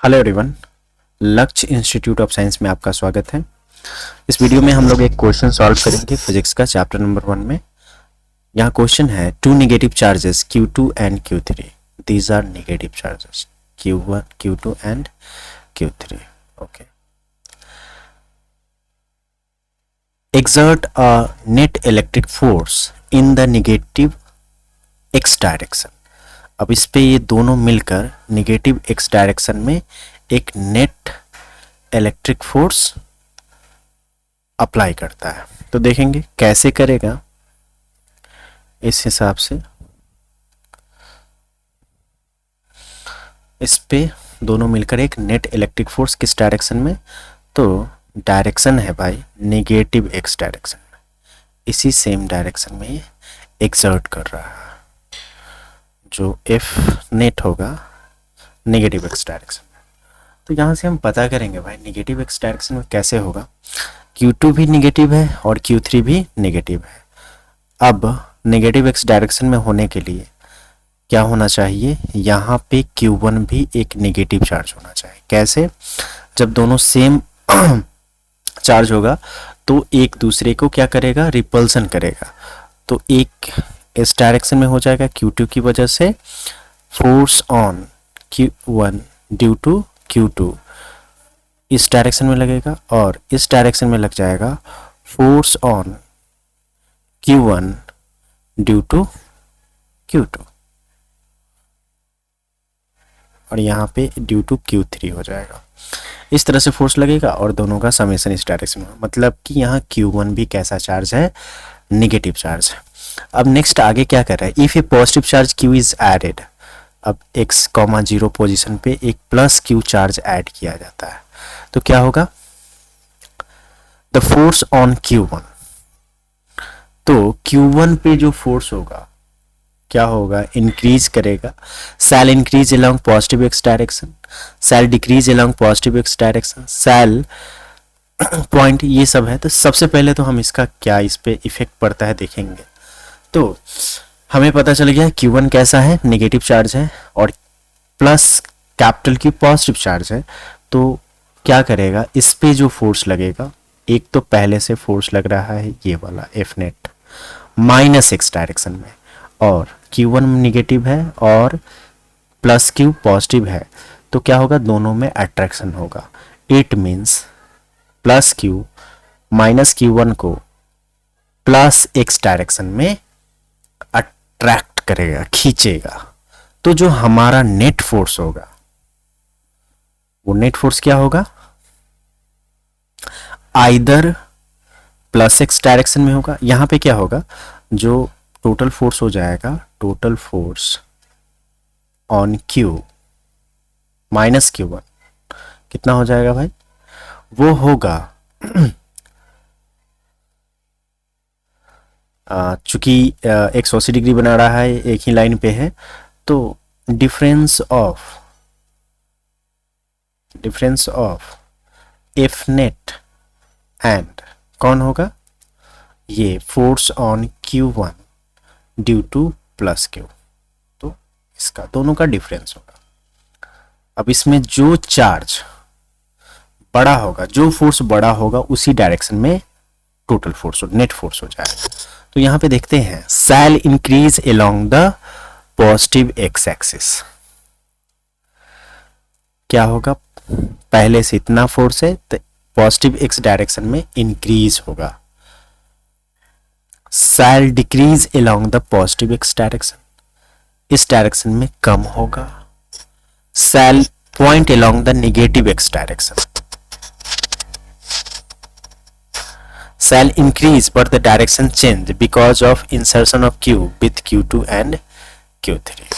Hello everyone, लक्ष्य institute of science में आपका स्वागत है। इस वीडियो में हम लोग एक क्वेश्चन सॉल्व करेंगे फिजिक्स का चैप्टर नंबर 1 में। यहाँ क्वेश्चन है two negative charges Q2 and Q3, these are negative charges Q1, Q2 and Q3। Okay, exert a net electric force in the negative x direction. अब इस पे ये दोनों मिलकर नेगेटिव x डायरेक्शन में एक नेट इलेक्ट्रिक फोर्स अप्लाई करता है। तो देखेंगे कैसे करेगा। इस हिसाब से इस पे दोनों मिलकर एक नेट इलेक्ट्रिक फोर्स किस डायरेक्शन में, तो डायरेक्शन है भाई नेगेटिव x डायरेक्शन में, इसी सेम डायरेक्शन में ये एक्सर्ट कर रहा है, जो F नेट होगा नेगेटिव x डायरेक्शन में। तो यहाँ से हम पता करेंगे भाई नेगेटिव x डायरेक्शन में कैसे होगा। Q2 भी नेगेटिव है और Q3 भी नेगेटिव है। अब नेगेटिव x डायरेक्शन में होने के लिए क्या होना चाहिए, यहाँ पे Q1 भी एक नेगेटिव चार्ज होना चाहिए। कैसे? जब दोनों सेम चार्ज होगा तो एक दूसरे को क्या करेगा, रिपल्सन करेगा। तो एक इस डायरेक्शन में हो जाएगा Q2 की वजह से force on Q1 due to Q2 इस डायरेक्शन में लगेगा, और इस डायरेक्शन में लग जाएगा force on Q1 due to Q2, और यहाँ पे ड्यू टू Q3 हो जाएगा। इस तरह से फोर्स लगेगा और दोनों का समेशन इस डायरेक्शन में, मतलब कि यहाँ Q1 भी कैसा चार्ज है, नेगेटिव चार्ज है। अब नेक्स्ट आगे क्या कर रहा है, if a positive charge Q is added, अब x, 0 पोजीशन पे एक प्लस Q चार्ज ऐड किया जाता है, तो क्या होगा, द फोर्स ऑन Q1, तो Q1 पे जो फोर्स होगा क्या होगा, इंक्रीज करेगा। Shall increase along positive x direction, shall decrease along positive x direction, shall point, ये सब है। तो सबसे पहले तो हम इसका क्या इस पे इफेक्ट पड़ता है देखेंगे। तो हमें पता चल गया Q1 कैसा है, नेगेटिव चार्ज है, और plus capital Q positive charge है। तो क्या करेगा, इस पे जो फोर्स लगेगा, एक तो पहले से फोर्स लग रहा है ये वाला F net minus x direction में, और Q1 नेगेटिव है और प्लस Q पॉजिटिव है, तो क्या होगा, दोनों में अट्रैक्शन होगा। It means plus Q minus Q1 को प्लस x डायरेक्शन में अट्रैक्ट करेगा, खींचेगा। तो जो हमारा नेट फोर्स होगा वो नेट फोर्स क्या होगा, आइदर प्लस x डायरेक्शन में होगा। यहां पे क्या होगा, जो टोटल फोर्स हो जाएगा, total force on Q minus Q1 कितना हो जाएगा भाई, वो होगा चूंकि x 80 डिग्री बना रहा है, एक ही लाइन पे है, तो difference of F net and कौन होगा, ये force on Q1 due two plus Q, तो इसका दोनों का डिफरेंस होगा। अब इसमें जो चार्ज बड़ा होगा, जो फोर्स बड़ा होगा, उसी डायरेक्शन में टोटल फोर्स नेट फोर्स हो जाएगा। तो यहां पे देखते हैं shall increase along the positive x axis, क्या होगा, पहले से इतना फोर्स है तो पॉजिटिव x डायरेक्शन में इंक्रीज होगा। Shall decrease along the positive x direction, इस डायरेक्शन में कम होगा। Shall point along the negative x direction, shall increase but the direction change because of insertion of Q with Q2 and Q3.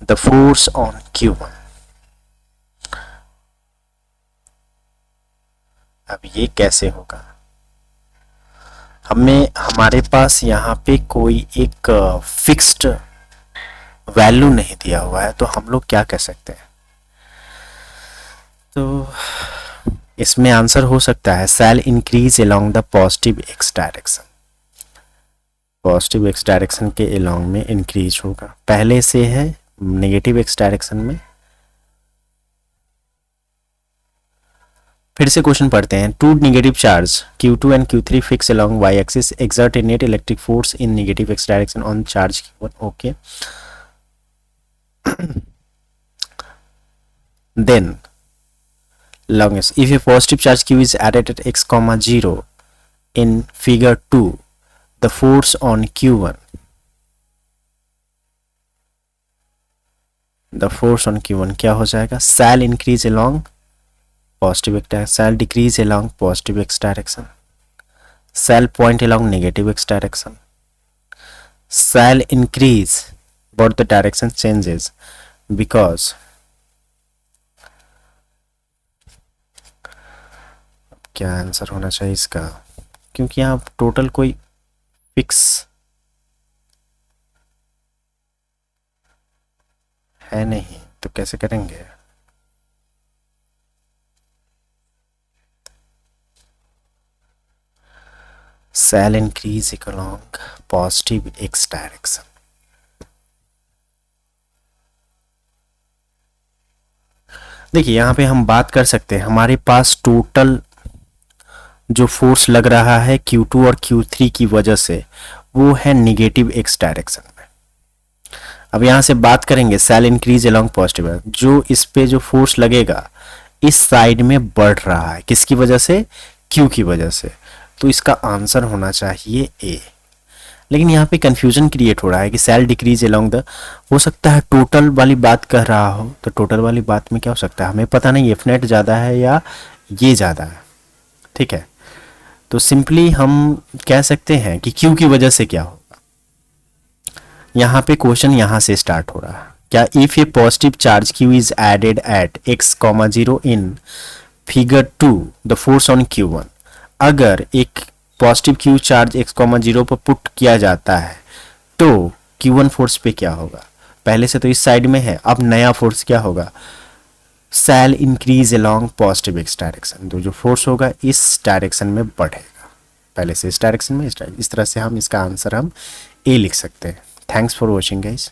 The force on Q1. अब ये कैसे होगा, हमारे पास यहाँ पे कोई एक फिक्स्ड वैल्यू नहीं दिया हुआ है, तो हम लोग क्या कह सकते हैं, तो इसमें आंसर हो सकता है shall increase along the positive x direction, positive x direction के अलोंग में इंक्रीज होगा। पहले से है नेगेटिव x डायरेक्शन में, फिर से क्वेश्चन पढ़ते हैं। Two negative charge Q2 and Q3 fix along y axis exert a net electric force in negative x direction on charge Q1. Okay, then longest if a positive charge q is added at x comma 0 in figure 2, the force on q1 क्या हो जाएगा? shall increase along positive x direction, shall decrease along positive x direction, shall point along negative x direction, shall increase but the direction changes because क्या answer होना चाहिए इसका? क्योंकि यहाँ total कोई फिक्स है नहीं, तो कैसे करेंगे? Shall increase along positive x direction. देखिए यहाँ पे हम बात कर सकते हैं, हमारे पास टोटल जो फोर्स लग रहा है Q2 और Q3 की वजह से वो है निगेटिव एक्स डायरेक्शन में। अब यहाँ से बात करेंगे सेल इंक्रीज अलोंग पॉजिटिव, जो इस पे जो फोर्स लगेगा इस साइड में बढ़ रहा है, किसकी वजह से? Q की वजह से। तो इसका आंसर होना चाहिए ए। लेकिन यहाँ पे कंफ्यूजन क्रिएट हो रहा है कि सेल डिक्रीज अलोंग द, हो सकता है टोटल वाली बात कर रहा हो, तो टोटल वाली बात में क्या हो सकता है हमें पता नहीं, एफ नेट ज़्यादा है या ये ज़्यादा है, ठीक है। तो सिंपली हम कह सकते हैं कि Q की वजह से क्या होगा। यहाँ पे क्वेश्चन यहाँ से स्टार्ट हो रहा है, क्या if a positive charge Q is added at x, 0 in figure 2 the force on Q1, अगर एक पॉजिटिव Q चार्ज x, 0 पर पुट किया जाता है तो Q1 फोर्स पे क्या होगा? पहले से तो इस साइड में है, अब नया फोर्स क्या होगा? Shall increase along positive x direction, तो जो फोर्स होगा इस डायरेक्शन में बढ़ेगा, पहले से इस डायरेक्शन में, इस तरह से हम इसका आंसर हम ए लिख सकते हैं। Thanks for watching guys.